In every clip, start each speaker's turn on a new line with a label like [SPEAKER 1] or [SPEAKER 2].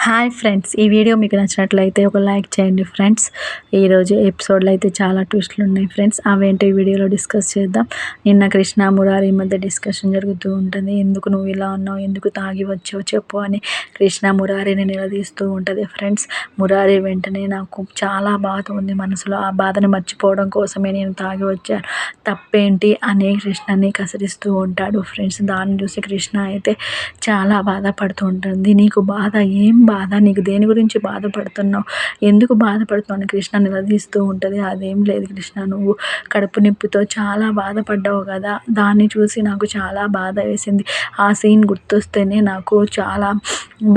[SPEAKER 1] Hi friends, ఈ video మీకు నచ్చినట్లయితే ఒక లైక్ చేయండి ఫ్రెండ్స్. ఈరోజు ఎపిసోడ్లో అయితే చాలా ట్విస్టులు ఉన్నాయి ఫ్రెండ్స్. అవేంటో ఈ వీడియోలో డిస్కస్ చేద్దాం. నిన్న కృష్ణ మురారి మధ్య డిస్కషన్ జరుగుతూ ఉంటుంది. ఎందుకు నువ్వు ఇలా ఉన్నావు, ఎందుకు తాగి వచ్చావు చెప్పు అని కృష్ణ మురారిని నిలదీస్తూ ఉంటుంది ఫ్రెండ్స్. మురారి వెంటనే నాకు చాలా బాధ ఉంది మనసులో, ఆ బాధను మర్చిపోవడం కోసమే నేను తాగి వచ్చాను, తప్పేంటి అని కృష్ణని కసిరిస్తూ ఉంటాడు ఫ్రెండ్స్. దాన్ని చూసి కృష్ణ అయితే చాలా బాధపడుతూ ఉంటుంది. నీకు బాధ ఏం బాధ, నీకు దేని గురించి బాధపడుతున్నావు, ఎందుకు బాధపడుతున్నావు అని కృష్ణ నిలదీస్తూ ఉంటుంది. అదేం లేదు కృష్ణ, నువ్వు కడుపు నొప్పితో చాలా బాధపడ్డావు కదా, దాన్ని చూసి నాకు చాలా బాధ వేసింది. ఆ సీన్ గుర్తొస్తేనే నాకు చాలా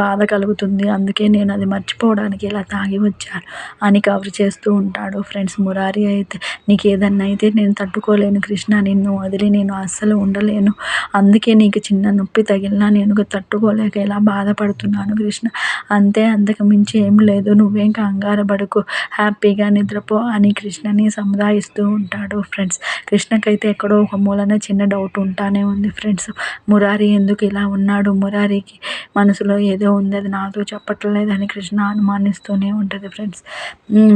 [SPEAKER 1] బాధ కలుగుతుంది, అందుకే నేను అది మర్చిపోవడానికి ఇలా తాగి వచ్చాను అని కవర్ చేస్తూ ఉంటాడు ఫ్రెండ్స్. మురారి అయితే నీకు ఏదన్నా అయితే నేను తట్టుకోలేను కృష్ణ, నిన్ను వదిలి నేను అస్సలు ఉండలేను, అందుకే నీకు చిన్న నొప్పి తగిలినా నేను తట్టుకోలేక ఇలా బాధపడుతున్నాను కృష్ణ, అంతే, అంతకు మించి ఏం లేదు, నువ్వేం కంగారు పడకు, హ్యాపీగా నిద్రపో అని కృష్ణని సముదాయిస్తూ ఉంటాడు ఫ్రెండ్స్. కృష్ణకైతే ఎక్కడో ఒక మూలన చిన్న డౌట్ ఉంటానే ఉంది ఫ్రెండ్స్. మురారి ఎందుకు ఇలా ఉన్నాడు, మురారికి మనసులో ఏదో ఉంది, అది నాతో చెప్పట్లేదని కృష్ణ అనుమానిస్తూనే ఉంటుంది ఫ్రెండ్స్.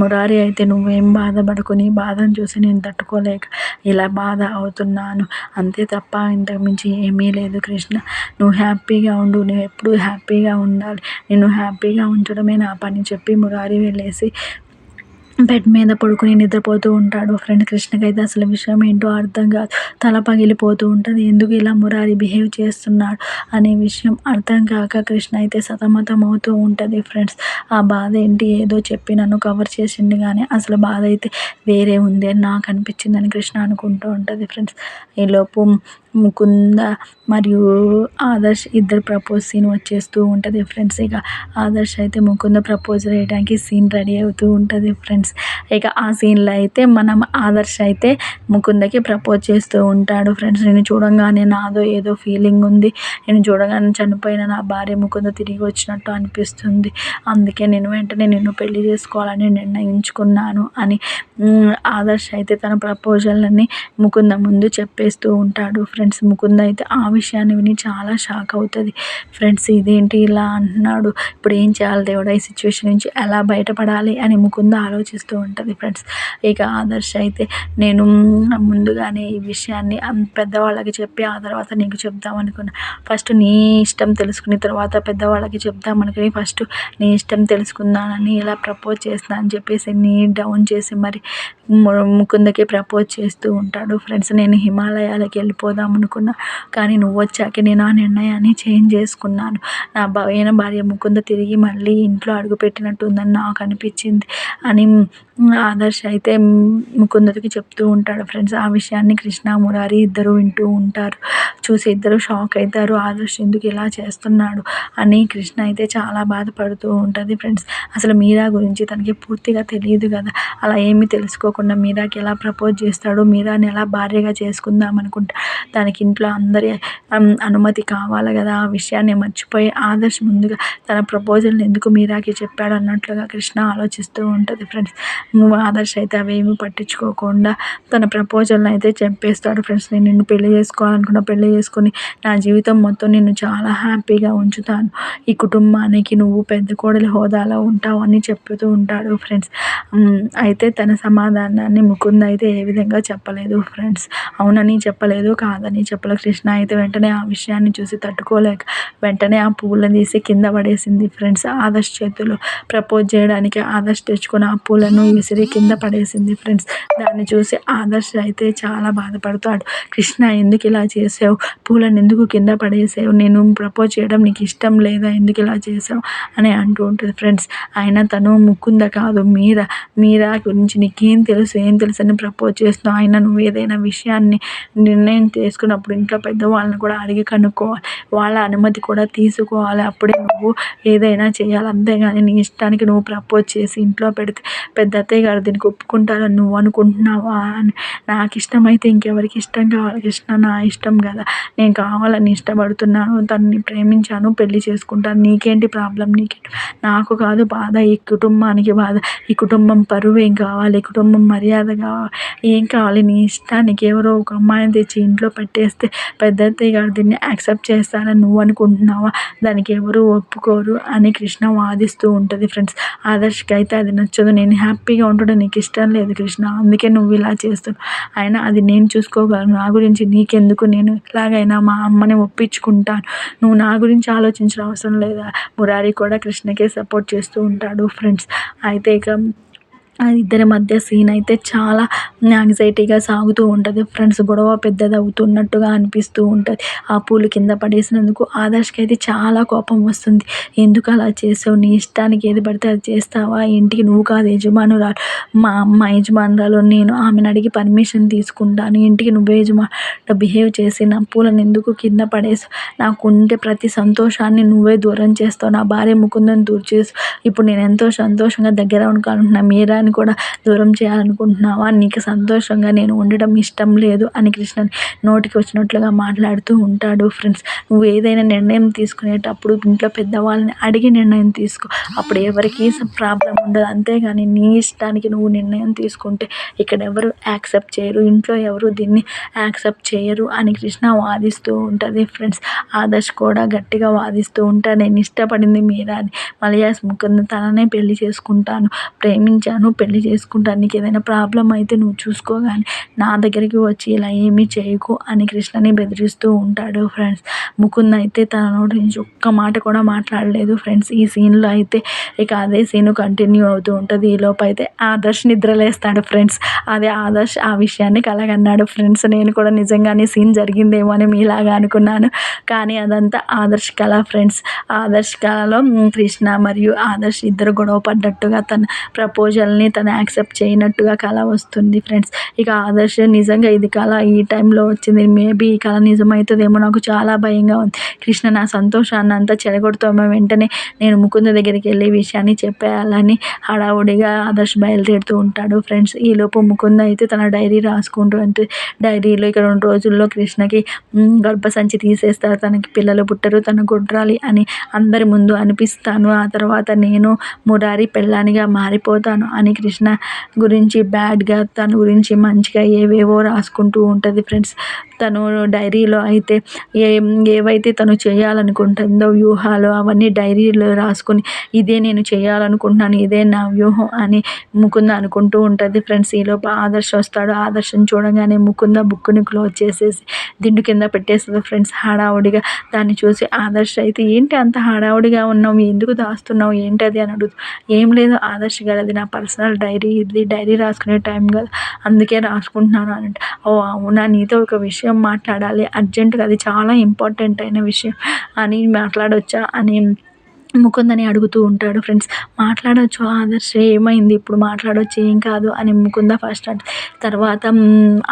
[SPEAKER 1] మురారి అయితే నువ్వేం బాధపడకు, నీ బాధను చూసి నేను తట్టుకోలేక ఇలా బాధ అవుతున్నాను, అంతే తప్ప ఇంతకు మించి ఏమీ లేదు కృష్ణ, నువ్వు హ్యాపీగా ఉండు, నువ్వు ఎప్పుడూ హ్యాపీగా ఉండాలి, నేను హ్యాపీగా ఉంచడమే నా పని చెప్పి మురారి వెళ్ళేసి బెడ్ మీద పడుకుని నిద్రపోతూ ఉంటాడు ఫ్రెండ్. కృష్ణకైతే అసలు విషయం ఏంటో అర్థం కాదు, తల పగిలిపోతూ ఉంటుంది. ఎందుకు ఇలా మురారి బిహేవ్ చేస్తున్నాడు అనే విషయం అర్థం కాక కృష్ణ అయితే సతమతం అవుతూ ఉంటుంది ఫ్రెండ్స్. ఆ బాధ ఏంటి, ఏదో చెప్పి నన్ను కవర్ చేసిండు కానీ అసలు బాధ అయితే వేరే ఉంది అని నాకు అనిపించిందని కృష్ణ అనుకుంటూ ఉంటుంది ఫ్రెండ్స్. ఈలోపు ముకుంద మరియు ఆదర్శ్ ఇద్దరు ప్రపోజ్ సీన్ వచ్చేస్తూ ఉంటుంది ఫ్రెండ్స్. ఇక ఆదర్శ్ అయితే ముకుంద ప్రపోజ్ చేయడానికి సీన్ రెడీ అవుతూ ఉంటుంది ఫ్రెండ్స్. ఇక ఆ సీన్లో అయితే మనం ఆదర్శ్ అయితే ముకుందకి ప్రపోజ్ చేస్తూ ఉంటాడు ఫ్రెండ్స్. నేను చూడంగానే నాదో ఏదో ఫీలింగ్ ఉంది, నేను చూడగానే చనిపోయిన నా భార్య ముకుంద తిరిగి వచ్చినట్టు అనిపిస్తుంది, అందుకే నేను వెంటనే నిన్ను పెళ్లి చేసుకోవాలని నిర్ణయించుకున్నాను అని ఆదర్శ్ అయితే తన ప్రపోజల్ని ముకుంద ముందు చెప్పేస్తూ ఉంటాడు ఫ్రెండ్స్. ముకుంద అయితే ఆ విషయాన్ని విని చాలా షాక్ అవుతుంది ఫ్రెండ్స్. ఇదేంటి ఇలా అంటున్నాడు, ఇప్పుడు ఏం చేయాలి దేవుడా, ఈ సిచ్యువేషన్ నుంచి ఎలా బయటపడాలి అని ముకుంద ఆలోచిస్తూ ఉంటుంది ఫ్రెండ్స్. ఇక ఆదర్శ్ అయితే నేను ముందుగానే ఈ విషయాన్ని పెద్దవాళ్ళకి చెప్పి ఆ తర్వాత నీకు చెప్దామనుకున్నా, ఫస్ట్ నీ ఇష్టం తెలుసుకుని తర్వాత పెద్దవాళ్ళకి చెప్దామనుకుని ఫస్ట్ నీ ఇష్టం తెలుసుకుందానని ఇలా ప్రపోజ్ చేస్తున్నా అని చెప్పేసి నీ డౌన్ చేసి మరి ముకుందకి ప్రపోజ్ చేస్తూ ఉంటాడు ఫ్రెండ్స్. నేను హిమాలయాలకి వెళ్ళిపోదాం అనుకున్నా, కానీ నువ్వు వచ్చాక నేను ఆ నిర్ణయాన్ని చేంజ్ చేసుకున్నాను, నా భార్య ముకుంద తిరిగి మళ్ళీ ఇంట్లో అడుగుపెట్టినట్టు ఉందని నాకు అనిపించింది అని ఆదర్శ్ అయితే ముకుందకి చెప్తూ ఉంటాడు ఫ్రెండ్స్. ఆ విషయాన్ని కృష్ణ మురారి ఇద్దరు వింటూ ఉంటారు, చూసి ఇద్దరు షాక్ అవుతారు, ఆదర్శ్ ఎందుకు ఇలా చేస్తున్నాడు అని కృష్ణ అయితే చాలా బాధపడుతూ ఉంటుంది ఫ్రెండ్స్. అసలు మీరా గురించి తనకి పూర్తిగా తెలియదు కదా, అలా ఏమీ తెలుసుకోకుండా మీరాకి ఎలా ప్రపోజ్ చేస్తాడు, మీరాని ఎలా భార్యగా చేసుకుందాం అనుకుంటా, దానికి ఇంట్లో అందరి అనుమతి కావాలి కదా, ఆ విషయాన్ని మర్చిపోయి ఆదర్శ్ ముందుగా తన ప్రపోజల్ని ఎందుకు మీరాకి చెప్పాడు అన్నట్లుగా కృష్ణ ఆలోచిస్తూ ఉంటుంది ఫ్రెండ్స్. ఆదర్శ్ అయితే అవేమీ పట్టించుకోకుండా తన ప్రపోజల్ని అయితే చెప్పేస్తాడు ఫ్రెండ్స్. నేను నిన్ను పెళ్లి చేసుకోవాలనుకున్నా, పెళ్లి చేసుకొని నా జీవితం మొత్తం నిన్ను చాలా హ్యాపీగా ఉంచుతాను, ఈ కుటుంబానికి నువ్వు పెద్ద కోడలి హోదాలో ఉంటావు అని చెప్తూ ఉంటాడు ఫ్రెండ్స్. అయితే తన సమాధానాన్ని ముకుంద అయితే ఏ విధంగా చెప్పలేదు ఫ్రెండ్స్, అవునని చెప్పలేదు, కాదని చెప్పలేదు. కృష్ణ అయితే వెంటనే ఆ విషయాన్ని చూసి తట్టుకోలేక వెంటనే ఆ పువ్వులను తీసి కింద పడేసింది ఫ్రెండ్స్. ఆదర్శ్ చేతిలో ప్రపోజ్ చేయడానికి ఆదర్శ్ తెచ్చుకుని ఆ పూలను విసిరి కింద పడేసింది ఫ్రెండ్స్. దాన్ని చూసి ఆదర్శ్ అయితే చాలా బాధపడతాడు. కృష్ణ ఎందుకు ఇలా చేసావు, పూలను ఎందుకు కింద పడేసావు, నేను ప్రపోజ్ చేయడం నీకు ఇష్టం లేదా, ఎందుకు ఇలా చేసావు అని అంటూ ఉంటుంది ఫ్రెండ్స్. అయినా తను ముకుంద కాదు, మీరా గురించి నీకేం తెలుసు, ఏం తెలుసు అని ప్రపోజ్ చేస్తున్నావు, అయినా నువ్వు ఏదైనా విషయాన్ని నిర్ణయం చేసుకున్నప్పుడు ఇంట్లో పెద్దవాళ్ళని కూడా అడిగి కనుక్కోవాలి, వాళ్ళ అనుమతి కూడా తీసుకోవాలి, అప్పుడే నువ్వు ఏదైనా చేయాలి, అంతేగాని నీ ఇష్టానికి నువ్వు ప్రపోజ్ చేసి ఇంట్లో పెడితే పెద్ద అత్తయ్య గారు దీనికి ఒప్పుకుంటారని నువ్వు అనుకుంటున్నావా అని. నాకు ఇష్టమైతే ఇంకెవరికి ఇష్టం కావాలి కృష్ణ, నా ఇష్టం కదా, నేను కావాలని ఇష్టపడుతున్నాను, తనని ప్రేమించాను, పెళ్లి చేసుకుంటాను, నీకేంటి ప్రాబ్లం, నీకేంటి, నాకు కాదు బాధ, ఈ కుటుంబానికి బాధ, ఈ కుటుంబం పరువు ఏం కావాలి, ఈ కుటుంబం మర్యాద కావాలి, ఏం కావాలి, నీ ఇష్టానికి ఎవరో ఒక అమ్మాయిని తెచ్చి ఇంట్లో పెట్టేస్తే పెద్ద అత్తయ్య గారు దీన్ని యాక్సెప్ట్ చేస్తారని నువ్వు అనుకుంటున్నావా, దానికి ఎవరు ఒప్పుకోరు అని కృష్ణ వాదిస్తూ ఉంటుంది ఫ్రెండ్స్. ఆదర్శ్కి అయితే అది నచ్చదు. నేను హ్యాపీగా ఉండడం నీకు ఇష్టం లేదు కృష్ణ, అందుకే నువ్వు ఇలా చేస్తున్నావు, అయినా అది నేను చూసుకోగలను, నా గురించి నీకెందుకు, నేను ఎలాగైనా మా అమ్మని ఒప్పించుకుంటాను, నువ్వు నా గురించి ఆలోచించిన అవసరం లేదా. మురారి కూడా కృష్ణకే సపోర్ట్ చేస్తూ ఉంటాడు ఫ్రెండ్స్. అయితే ఇక ఇద్దరి మధ్య సీన్ అయితే చాలా యాంగ్జైటీగా సాగుతూ ఉంటుంది ఫ్రెండ్స్. గొడవ పెద్దది అవుతున్నట్టుగా అనిపిస్తూ ఉంటుంది. ఆ పూలు కింద పడేసినందుకు ఆదర్శ్కి అయితే చాలా కోపం వస్తుంది. ఎందుకు అలా చేసావు, నీ ఇష్టానికి ఏది పడితే అది చేస్తావా, ఇంటికి నువ్వు కాదు యజమానురాలు, మా అమ్మ యజమానురాలు, నేను ఆమెను అడిగి పర్మిషన్ తీసుకుంటాను, ఇంటికి నువ్వే యజమానుగా బిహేవ్ చేసి నా పూలను ఎందుకు కింద పడేసావు, నాకు ఉండే ప్రతి సంతోషాన్ని నువ్వే దూరం చేస్తావు, నా భార్య ముకుందని దూరం చేసావు, ఇప్పుడు నేను ఎంతో సంతోషంగా దగ్గర అనుకుంటున్నా, మీరాని కూడా దూరం చేయాలనుకుంటున్నావా, నీకు సంతోషంగా నేను ఉండడం ఇష్టం లేదు అని కృష్ణని నోటికి వచ్చినట్లుగా మాట్లాడుతూ ఉంటాడు ఫ్రెండ్స్. నువ్వు ఏదైనా నిర్ణయం తీసుకునేటప్పుడు ఇంట్లో పెద్దవాళ్ళని అడిగి నిర్ణయం తీసుకో, అప్పుడు ఎవరికి ప్రాబ్లం ఉండదు, అంతేగాని నీ ఇష్టానికి నువ్వు నిర్ణయం తీసుకుంటే ఇక్కడ ఎవరు యాక్సెప్ట్ చేయరు, ఇంట్లో ఎవరు దీన్ని యాక్సెప్ట్ చేయరు అని కృష్ణ వాదిస్తూ ఉంటుంది ఫ్రెండ్స్. ఆదర్శ్ కూడా గట్టిగా వాదిస్తూ ఉంటాడు, నేను ఇష్టపడింది మీరా అని, మలయాస్ ముకుంద్ తననే పెళ్లి చేసుకుంటాను, ప్రేమించాను, పెళ్లి చేసుకుంటాను, నీకు ఏదైనా ప్రాబ్లం అయితే నువ్వు చూసుకో, కానీ నా దగ్గరికి వచ్చి ఇలా ఏమీ చేయకు అని కృష్ణని బెదిరిస్తూ ఉంటాడు ఫ్రెండ్స్. ముకుంద్ అయితే తన నోటి నుంచి ఒక్క మాట కూడా మాట్లాడలేదు ఫ్రెండ్స్. ఈ సీన్లో అయితే ఇక అదే సీన్ కంటిన్యూ అవుతూ ఉంటుంది. ఈలోపు అయితే ఆదర్శ్ నిద్రలేస్తాడు ఫ్రెండ్స్. అదే ఆదర్శ్ ఆ విషయాన్ని కలగన్నాడు ఫ్రెండ్స్. నేను కూడా నిజంగానే సీన్ జరిగిందేమో అని మీలాగా అనుకున్నాను, కానీ అదంతా ఆదర్శ్ కళ ఫ్రెండ్స్. ఆదర్శ్ కళలో కృష్ణ మరియు ఆదర్శ్ ఇద్దరు గొడవ పడ్డట్టుగా తన ప్రపోజల్ని తను యాక్సెప్ట్ చేయనట్టుగా కళ వస్తుంది ఫ్రెండ్స్. ఇక ఆదర్శ్ నిజంగా ఇది కళ ఈ టైంలో వచ్చింది, మేబీ ఈ కళ నిజమవుతుందేమో, నాకు చాలా భయంగా ఉంది, కృష్ణ నా సంతోషాన్ని అంతా చెడగొడుతామో, వెంటనే నేను ముకుంద దగ్గరికి వెళ్ళి విషయాన్ని చెప్పేయాలని హడావుడిగా ఆదర్శ్ బయలుదేరుతూ ఉంటాడు ఫ్రెండ్స్. ఈలోపు ముకుంద అయితే తన డైరీ రాసుకుంటూ అంటే డైరీలో ఇక 2 రోజుల్లో కృష్ణకి గర్భసంచి తీసేస్తారు, తనకి పిల్లలు పుట్టరు, తన గొడ్రాలి అని అందరి ముందు అనిపిస్తాను, ఆ తర్వాత నేను మురారి పెళ్ళానిగా మారిపోతాను అని కృష్ణ గురించి బ్యాడ్గా, తన గురించి మంచిగా ఏవేవో రాసుకుంటూ ఉంటుంది ఫ్రెండ్స్. తను డైరీలో అయితే ఏవైతే తను చేయాలనుకుంటుందో వ్యూహాలు అవన్నీ డైరీలో రాసుకొని ఇదే నేను చేయాలనుకుంటున్నాను, ఇదే నా వ్యూహం అని ముకుంద అనుకుంటూ ఉంటుంది ఫ్రెండ్స్. ఈలోపు ఆదర్శ్ వస్తాడు. ఆదర్శం చూడగానే ముకుంద బుక్కుని క్లోజ్ చేసేసి దిండు కింద పెట్టేస్తుంది ఫ్రెండ్స్ హడావుడిగా. దాన్ని చూసి ఆదర్శ్ అయితే ఏంటి అంత హడావుడిగా ఉన్నావు, ఎందుకు దాస్తున్నావు, ఏంటది అని అడుగుతూ, ఏం లేదు ఆదర్శ్ గారు, అది నా పర్సనల్ డైరీ, ఇది డైరీ రాసుకునే టైం కాదు, అందుకే రాసుకుంటున్నాను అని. ఓ అవునా, నీతో ఒక విషయం మాట్లాడాలి అర్జెంటుగా, అది చాలా ఇంపార్టెంట్ అయిన విషయం అని మాట్లాడొచ్చా అని ముకుందని అడుగుతూ ఉంటాడు ఫ్రెండ్స్. మాట్లాడొచ్చు ఆదర్శ్, ఏమైంది ఇప్పుడు మాట్లాడొచ్చు, ఏం కాదు అని ముకుంద ఫస్ట్ తర్వాత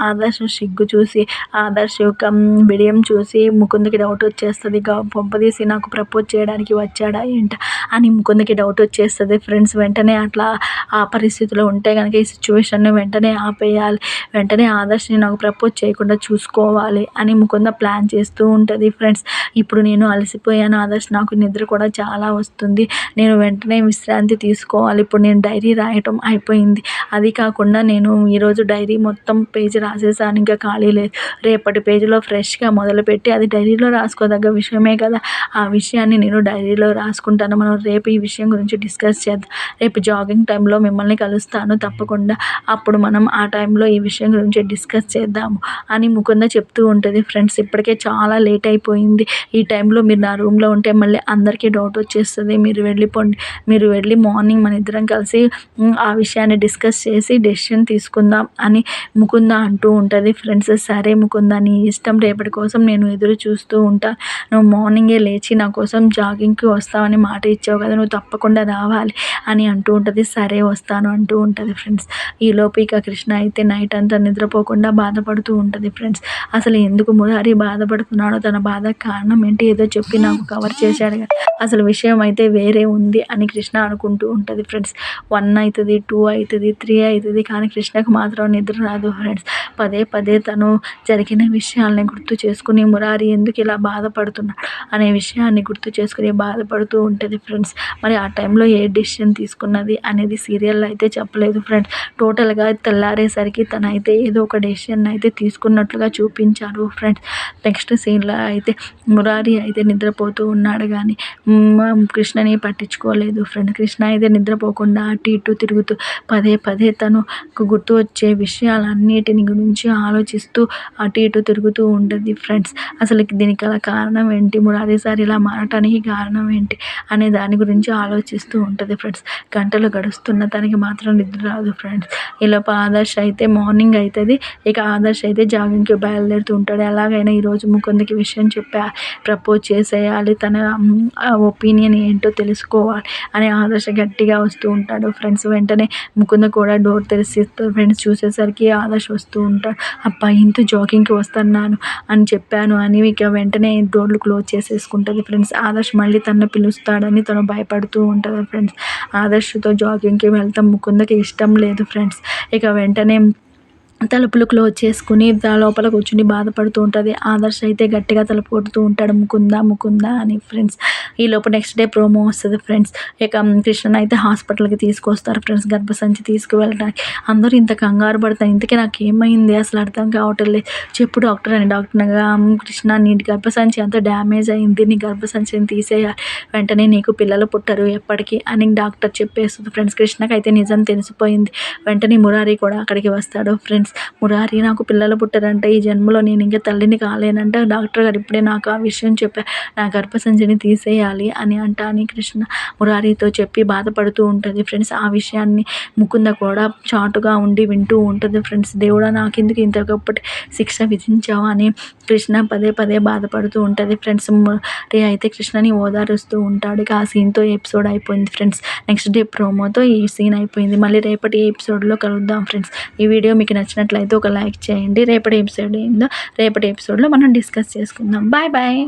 [SPEAKER 1] ఆదర్శ్ సిగ్గు చూసి ఆదర్శ్ యొక్క బిడియం చూసి ముకుందకి డౌట్ వచ్చేస్తుంది, పంపదీసి నాకు ప్రపోజ్ చేయడానికి వచ్చాడా ఏంట అని ముకుందకి డౌట్ వచ్చేస్తుంది ఫ్రెండ్స్. వెంటనే అట్లా ఆ పరిస్థితిలో ఉంటే కనుక ఈ సిచ్యువేషన్ని వెంటనే ఆపేయాలి, వెంటనే ఆదర్శ్ని నాకు ప్రపోజ్ చేయకుండా చూసుకోవాలి అని ముకుంద ప్లాన్ చేస్తూ ఉంటుంది ఫ్రెండ్స్. ఇప్పుడు నేను అలసిపోయాను ఆదర్శ్, నాకు నిద్ర కూడా చాలా వస్తుంది, నేను వెంటనే విశ్రాంతి తీసుకోవాలి, ఇప్పుడు నేను డైరీ రాయటం అయిపోయింది, అది కాకుండా నేను ఈరోజు డైరీ మొత్తం పేజీ రాసేసాను, ఇంకా ఖాళీ లేదు, రేపటి పేజీలో ఫ్రెష్గా మొదలుపెట్టి అది డైరీలో రాసుకోదగ్గ విషయమే కదా, ఆ విషయాన్ని నేను డైరీలో రాసుకుంటాను, మనం రేపు ఈ విషయం గురించి డిస్కస్ చేద్దాం, రేపు జాగింగ్ టైంలో మిమ్మల్ని కలుస్తాను తప్పకుండా, అప్పుడు మనం ఆ టైంలో ఈ విషయం గురించి డిస్కస్ చేద్దాము అని ముకుంద చెప్తూ ఉంటుంది ఫ్రెండ్స్. ఇప్పటికే చాలా లేట్ అయిపోయింది, ఈ టైంలో మీరు నా రూమ్లో ఉంటే మళ్ళీ అందరికీ డౌట్ వచ్చేస్తుంది, మీరు వెళ్ళిపోండి, మీరు వెళ్ళి మార్నింగ్ మన ఇద్దరం కలిసి ఆ విషయాన్ని డిస్కస్ చేసి డెసిషన్ తీసుకుందాం అని ముకుంద అంటూ ఉంటుంది ఫ్రెండ్స్. సరే ముకుంద, నీ ఇష్టం, రేపటి కోసం నేను ఎదురు చూస్తూ ఉంటాను, నువ్వు మార్నింగే లేచి నా కోసం జాగింగ్కి వస్తావని మాట ఇచ్చావు కదా, నువ్వు తప్పకుండా రావాలి అని అంటూ ఉంటుంది. సరే వస్తాను అంటూ ఉంటుంది ఫ్రెండ్స్. ఈలోపు ఇక కృష్ణ అయితే నైట్ అంతా నిద్రపోకుండా బాధపడుతూ ఉంటుంది ఫ్రెండ్స్. అసలు ఎందుకు మురారి బాధపడుతున్నాడో, తన బాధకు కారణం ఏంటి, ఏదో చెప్పి నాకు కవర్ చేశాడు కదా, అసలు విషయం విషయం అయితే వేరే ఉంది అని కృష్ణ అనుకుంటూ ఉంటుంది ఫ్రెండ్స్. 1 అవుతుంది, 2 అవుతుంది, 3 అవుతుంది, కానీ కృష్ణకు మాత్రం నిద్ర రాదు ఫ్రెండ్స్. పదే పదే తను జరిగిన విషయాల్ని గుర్తు చేసుకుని మురారి ఎందుకు ఇలా బాధపడుతున్నాడు అనే విషయాన్ని గుర్తు చేసుకుని బాధపడుతూ ఉంటుంది ఫ్రెండ్స్. మరి ఆ టైంలో ఏ డెసిషన్ తీసుకున్నది అనేది సీరియల్లో అయితే చెప్పలేదు ఫ్రెండ్స్. టోటల్గా తెల్లారేసరికి తనైతే ఏదో ఒక డెసిషన్ అయితే తీసుకున్నట్లుగా చూపించారు ఫ్రెండ్స్. నెక్స్ట్ సీన్లో అయితే మురారి అయితే నిద్రపోతూ ఉన్నాడు కానీ కృష్ణని పట్టించుకోలేదు ఫ్రెండ్. కృష్ణ అయితే నిద్రపోకుండా అటు ఇటు తిరుగుతూ పదే పదే తనకు గుర్తు వచ్చే విషయాలన్నిటిని గురించి ఆలోచిస్తూ అటు ఇటు తిరుగుతూ ఉంటుంది ఫ్రెండ్స్. అసలు దీనికి గల కారణం ఏంటి, మురారి సార్ ఇలా మారటానికి కారణం ఏంటి అనే దాని గురించి ఆలోచిస్తూ ఉంటుంది ఫ్రెండ్స్. గంటలు గడుస్తున్న తనకి మాత్రం నిద్ర రాదు ఫ్రెండ్స్. ఈలోపు ఆదర్శ్ అయితే మార్నింగ్ అవుతుంది. ఇక ఆదర్శ్ అయితే జాగింగ్కి బయలుదేరుతూ ఉంటాడు. ఎలాగైనా ఈరోజు ముకుందకి విషయం చెప్పా ప్రపోజ్ చేసేయాలి, తన ఒపీనియన్ ఏంటో తెలుసుకోవాలి అని ఆదర్శ గట్టిగా వస్తూ ఉంటాడు ఫ్రెండ్స్. వెంటనే ముకుంద కూడా డోర్ తెరిచి ఫ్రెండ్స్ చూసేసరికి ఆదర్శ్ వస్తూ ఉంటాడు. అబ్బా ఇంత జాగింగ్కి వస్తున్నాను అని చెప్పాను అని ఇక వెంటనే డోర్లు క్లోజ్ చేసేసుకుంటుంది ఫ్రెండ్స్. ఆదర్శ్ మళ్ళీ తనను పిలుస్తాడని తను భయపడుతూ ఉంటుంది ఫ్రెండ్స్. ఆదర్శ్తో జాగింగ్కి వెళ్తాం ముకుందకి ఇష్టం లేదు ఫ్రెండ్స్. ఇక వెంటనే తలుపులు క్లోజ్ చేసుకుని లోపల కూర్చుని బాధపడుతూ ఉంటుంది. ఆదర్శ్ అయితే గట్టిగా తలుపు కొడుతూ ఉంటాడు ముకుంద ముకుంద అని ఫ్రెండ్స్. ఈలోపు నెక్స్ట్ డే ప్రోమో వస్తుంది ఫ్రెండ్స్. ఇక కృష్ణని అయితే హాస్పిటల్కి తీసుకొస్తారు ఫ్రెండ్స్ గర్భసంచి తీసుకువెళ్ళడానికి. అందరూ ఇంత కంగారు పడతారు. ఇంతకీ నాకు ఏమైంది అసలు అర్థం కావట్లేదు, చెప్పు డాక్టర్ అని. డాక్టర్గా కృష్ణ నీ గర్భసంచి అంత డ్యామేజ్ అయింది, నీ గర్భసంచిని తీసేయాలి, వెంటనే నీకు పిల్లలు పుట్టరు ఎప్పటికీ అని డాక్టర్ చెప్పేస్తుంది ఫ్రెండ్స్. కృష్ణకి అయితే నిజం తెలిసిపోయింది. వెంటనే మురారి కూడా అక్కడికి వస్తాడు ఫ్రెండ్స్. మురారి నాకు పిల్లలు పుట్టారంటే ఈ జన్మలో నేను ఇంకా తల్లిని కాలేనంటే డాక్టర్ గారు ఇప్పుడే నాకు ఆ విషయం చెప్పారు, నా గర్భసంచిని తీసేయాలి అని అని కృష్ణ మురారితో చెప్పి బాధపడుతూ ఉంటుంది ఫ్రెండ్స్. ఆ విషయాన్ని ముకుంద కూడా చాటుగా ఉండి వింటూ ఉంటుంది ఫ్రెండ్స్. దేవుడా నాకెందుకు ఇంత గొప్పటి శిక్ష విధించావా అని కృష్ణ పదే పదే బాధపడుతూ ఉంటుంది ఫ్రెండ్స్. మురారి అయితే కృష్ణని ఓదారుస్తూ ఉంటాడు. ఇక ఆ సీన్తో ఎపిసోడ్ అయిపోయింది ఫ్రెండ్స్. నెక్స్ట్ డే ప్రోమోతో ఈ సీన్ అయిపోయింది. మళ్ళీ రేపటి ఎపిసోడ్లో కలుద్దాం ఫ్రెండ్స్. ఈ వీడియో మీకు నచ్చినట్లయితే ఒక లైక్ చేయండి. రేపటి ఎపిసోడ్ ఏందో రేపటి ఎపిసోడ్లో మనం డిస్కస్ చేసుకుందాం. Bye bye.